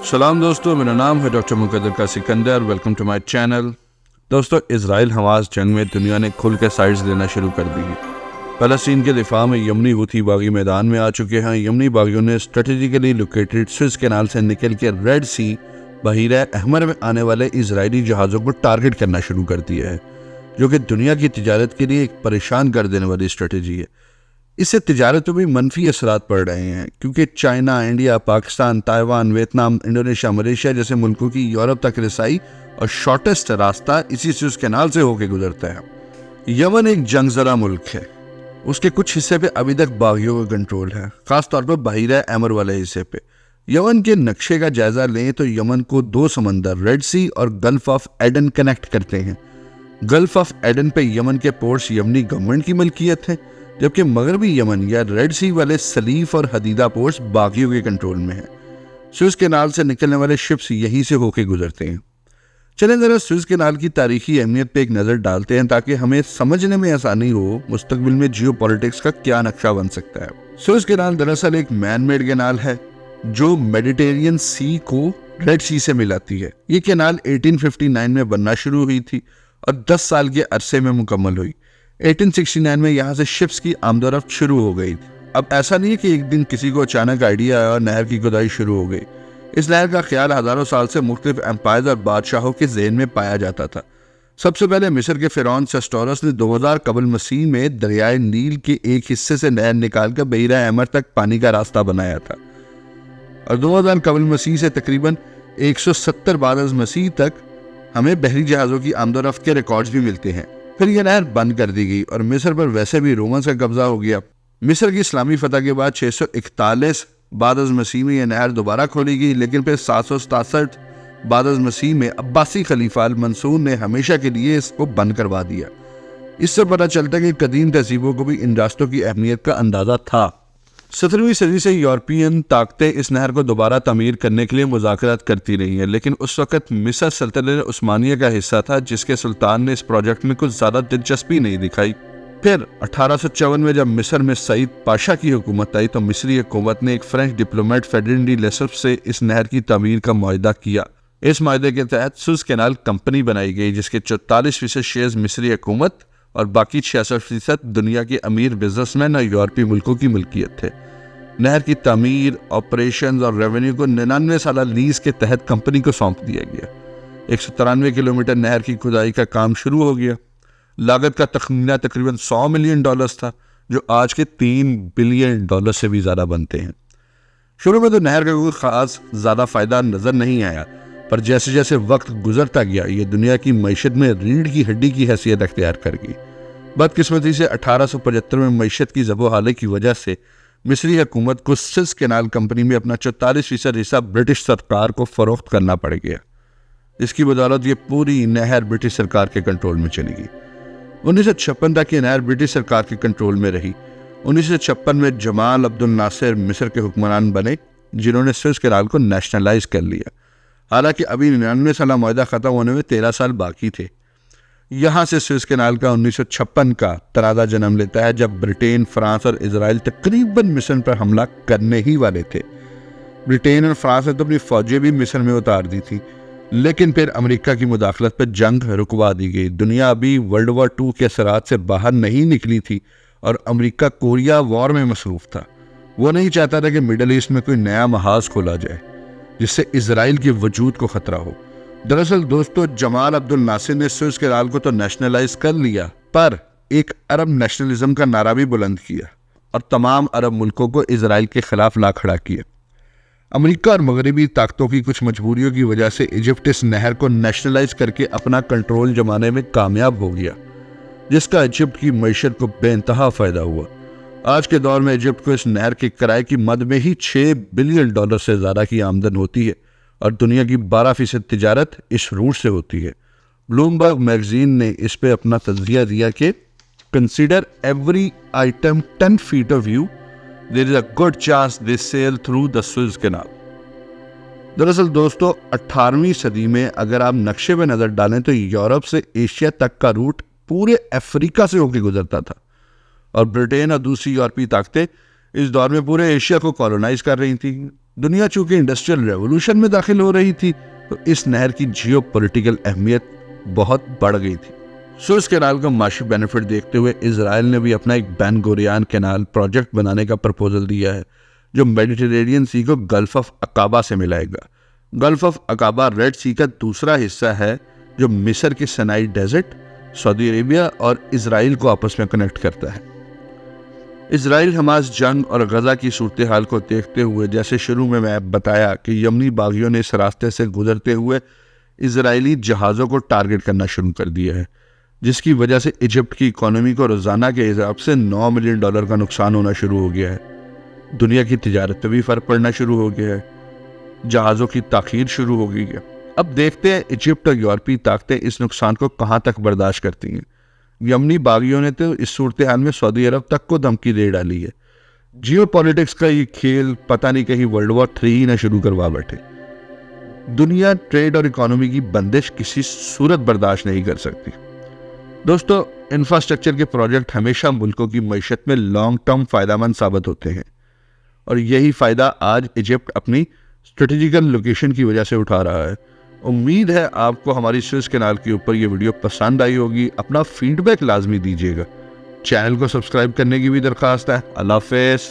सलाम दोस्तों, मेरा नाम है डॉक्टर मुकद्दर का सिकंदर। Welcome to my channel. दोस्तों, इजराइल हमास जंग में दुनिया ने खुल के साइड्स देना शुरू कर दी है। फ़लस्तीन के दिफा में यमनी हुती बागी मैदान में आ चुके हैं। यमनी बागियों ने स्ट्रेटेजिकली लोकेटेड स्विस कैनाल से निकल के रेड सी बहीरा अहमर में आने वाले इजरायली जहाज़ों को टारगेट करना शुरू कर दिया है, जो कि दुनिया की तिजारत के लिए एक परेशान कर देने वाली स्ट्रेटेजी है। इससे तिजारत में भी मनफी असरात पड़ रहे हैं, क्योंकि China, India, Pakistan, Taiwan, Vietnam, Indonesia, Malaysia जैसे मुल्कों की यूरोप तक रसाई और शॉर्टेस्ट रास्ता इसी स्विस कैनाल से होकर गुजरता है। यमन एक जंगजरा मुल्क है। उसके कुछ हिस्से पे अभी तक बागियों का कंट्रोल है, खासतौर पर बहीरा अहमर वाले हिस्से पे। यमन के नक्शे का जायजा लें तो यमन को दो समंदर, रेड सी और गल्फ ऑफ एडन कनेक्ट करते हैं। गल्फ ऑफ एडन पे यमन के पोर्ट्स यमनी गवर्नमेंट की मलकियत है, जबकि मगरबी यमन या रेड सी वाले सलीफ और हदीदा पोर्ट्स बागियों के कंट्रोल में है। स्विस कैनाल से निकलने वाले शिप्स यहीं से होके गुजरते हैं। चलें जरा स्विस कैनाल की तारीखी अहमियत पे एक नज़र डालते हैं, ताकि हमें समझने में आसानी हो मुस्तकबिल में जियोपॉलिटिक्स का क्या नक्शा बन सकता है। स्विस कैनाल दरअसल एक मैन मेड कैनाल है जो मेडिटेरियन सी को रेड सी से मिलाती है। ये कैनाल 1859 में बनना शुरू हुई थी और 10 साल के अरसे में मुकम्मल हुई। 1869 में यहाँ से शिप्स की आमदोरफ्त शुरू हो गई। अब ऐसा नहीं है कि एक दिन किसी को अचानक आइडिया आया और नहर की खुदाई शुरू हो गई। इस नहर का ख्याल हजारों साल से मुख्तलिफ एम्पायर्स और बादशाहों के ज़हन में पाया जाता था। सबसे पहले मिस्र के फिरौन सेस्टोरस ने 2000 कबल मसीह में दरियाए नील के एक हिस्से से नहर निकालकर बहीरा अहमर तक पानी का रास्ता बनाया था, और 2000 कबल मसीह से तकरीबन 170 बाद मसीह तक हमें बहरी जहाज़ों की आमदोरफ्त के रिकॉर्ड्स भी मिलते हैं। फिर यह नहर बंद कर दी गई और मिस्र पर वैसे भी रोमन्स का कब्जा हो गया। मिस्र की इस्लामी फतह के बाद 641 बाद मसीह में यह नहर दोबारा खोली गई, लेकिन फिर 767 बाद मसीह में अब्बासी खलीफा अल मंसूर ने हमेशा के लिए इसको बंद करवा दिया। इससे पता चलता है कि कदीम तहजीबों को भी इन रास्तों की अहमियत का अंदाजा था। 17वीं सदी से यूरोपियन ताकतें इस नहर को दोबारा तमीर करने के लिए मुज़ाकरात करती रही हैं, लेकिन उस वक़्त मिस्र सल्तनत उस्मानिया का हिस्सा था, जिसके सुल्तान ने इस प्रोजेक्ट में कुछ ज़्यादा दिलचस्पी नहीं दिखाई। फिर 1854 में जब मिस्र में सईद पाशा की हुकूमत आई तो मिस्री हुकूमत ने एक फ्रेंच डिप्लोमेट फेडरिन डी लेसफ से इस नहर की तमीर का मुआहदा किया। इस मुआहदे के तहत सुएज़ कैनाल कंपनी बनाई गई, जिसके 44% शेयर्स मिस्री हुकूमत और बाकी 66% दुनिया के अमीर बिजनेसमैन और यूरोपीय मुल्कों की मिल्कियत थे। नहर की तमीर, ऑपरेशंस और रेवेन्यू को 99 साल लीज के तहत कंपनी को सौंप दिया गया। 193 किलोमीटर नहर की खुदाई का काम शुरू हो गया। लागत का तखमीना तकरीबन $100 मिलियन था, जो आज के $3 बिलियन से भी ज़्यादा बनते हैं। शुरू में तो नहर का कोई ख़ास ज़्यादा फ़ायदा नज़र नहीं आया, पर जैसे जैसे वक्त गुजरता गया ये दुनिया की मईशत में रीढ़ की हड्डी की हैसियत अख्तियार कर गई। बदकिस्मती से 1875 में मईशत की ज़बोहाली की वजह से मिस्री हुकूमत को सुएज़ कैनाल कंपनी में अपना 44% हिस्सा ब्रिटिश सरकार को फ़रोख्त करना पड़ गया। इसकी बदौलत ये पूरी नहर ब्रिटिश सरकार के कंट्रोल में चली गई। 1956 तक ये नहर ब्रिटिश सरकार के कंट्रोल में रही। 1956 में जमाल अब्दुल नासिर मिस्र के हुक्मरान बने, जिन्होंने सुएज़ कैनाल को नेशनलाइज कर लिया। हालांकि अभी 99 साल मुआहदा ख़त्म होने में 13 साल बाकी थे। यहाँ से सुएज़ कैनाल का 1956 का तनाज़ा जन्म लेता है, जब ब्रिटेन, फ्रांस और इजराइल तकरीबन मिस्र पर हमला करने ही वाले थे। ब्रिटेन और फ्रांस ने तो अपनी फौजें भी मिस्र में उतार दी थी, लेकिन फिर अमेरिका की मुदाखलत पर जंग रुकवा दी गई। दुनिया अभी वर्ल्ड वॉर 2 के असरात से बाहर नहीं निकली थी और अमेरिका कोरिया वॉर में मसरूफ़ था। वो नहीं चाहता था कि मिडल ईस्ट में कोई नया महाज खोला जाए जिससे इजराइल के वजूद को ख़तरा हो। दरअसल दोस्तों, जमाल अब्दुल नासिर ने सुएज़ कैनाल को तो नेशनलाइज कर लिया, पर एक अरब नेशनलिज्म का नारा भी बुलंद किया और तमाम अरब मुल्कों को इजराइल के खिलाफ ला खड़ा किया। अमेरिका और मगरबी ताकतों की कुछ मजबूरियों की वजह से इजिप्ट इस नहर को नेशनलाइज करके अपना कंट्रोल जमाने में कामयाब हो गया, जिसका इजिप्ट की मईशत को बेइंतहा फ़ायदा हुआ। आज के दौर में इजिप्ट को इस नहर के किराए की मद में ही $6 बिलियन से ज़्यादा की आमदन होती है और दुनिया की 12% तिजारत इस रूट से होती है। ब्लूमबर्ग मैगजीन ने इस पे अपना तज़किया दिया कि consider every item 10 feet of view, there is a good chance they sail through the Suez Canal। दरअसल दोस्तों, 18वीं सदी में अगर आप नक्शे पे नज़र डालें तो यूरोप से एशिया तक का रूट पूरे अफ्रीका से होकर गुजरता था, और ब्रिटेन और दूसरी यूरोपीय ताकतें इस दौर में पूरे एशिया को कॉलोनाइज कर रही थी। दुनिया चूंकि इंडस्ट्रियल रेवोल्यूशन में दाखिल हो रही थी तो इस नहर की जियोपॉलिटिकल अहमियत बहुत बढ़ गई थी। सुएज कैनाल का माशी बेनिफिट देखते हुए इजराइल ने भी अपना एक बेन गुरियन कैनाल प्रोजेक्ट बनाने का प्रपोजल दिया है, जो मेडिटेरेनियन सी को गल्फ ऑफ अकाबा से मिलाएगा। गल्फ ऑफ अकाबा रेड सी का दूसरा हिस्सा है जो मिस्र के सनाई डेजर्ट, सऊदी अरेबिया और इजराइल को आपस में कनेक्ट करता है। इजराइल हमास जंग और गजा की सूरत हाल को देखते हुए, जैसे शुरू में मैं बताया कि यमनी बागियों ने इस रास्ते से गुजरते हुए इजरायली जहाज़ों को टारगेट करना शुरू कर दिया है, जिसकी वजह से इजिप्ट की इकोनॉमी को रोज़ाना के हिसाब से $9 मिलियन का नुकसान होना शुरू हो गया है। दुनिया की तिजारत पे भी फ़र्क पड़ना शुरू हो गया है, जहाज़ों की ताख़ीर शुरू हो गई है। अब देखते हैं इजिप्ट और यूरोपीय ताकतें इस नुकसान को कहाँ तक बर्दाश्त करती हैं। यमनी बागियों ने तो इस सूरत हाल में सऊदी अरब तक को धमकी दे डाली है। जियो पॉलिटिक्स का ये खेल पता नहीं कहीं वर्ल्ड वॉर 3 ही ना शुरू करवा बैठे। दुनिया ट्रेड और इकोनॉमी की बंदिश किसी सूरत बर्दाश्त नहीं कर सकती। दोस्तों, इंफ्रास्ट्रक्चर के प्रोजेक्ट हमेशा मुल्कों की मईशत में लॉन्ग टर्म फ़ायदेमंद साबित होते हैं, और यही फ़ायदा आज इजिप्ट अपनी स्ट्रेटेजिकल लोकेशन की वजह से उठा रहा है। उम्मीद है आपको हमारी सुएज कैनाल के ऊपर ये वीडियो पसंद आई होगी। अपना फीडबैक लाजमी दीजिएगा। चैनल को सब्सक्राइब करने की भी दरख्वास्त है। अल्लाह हाफ़िज़।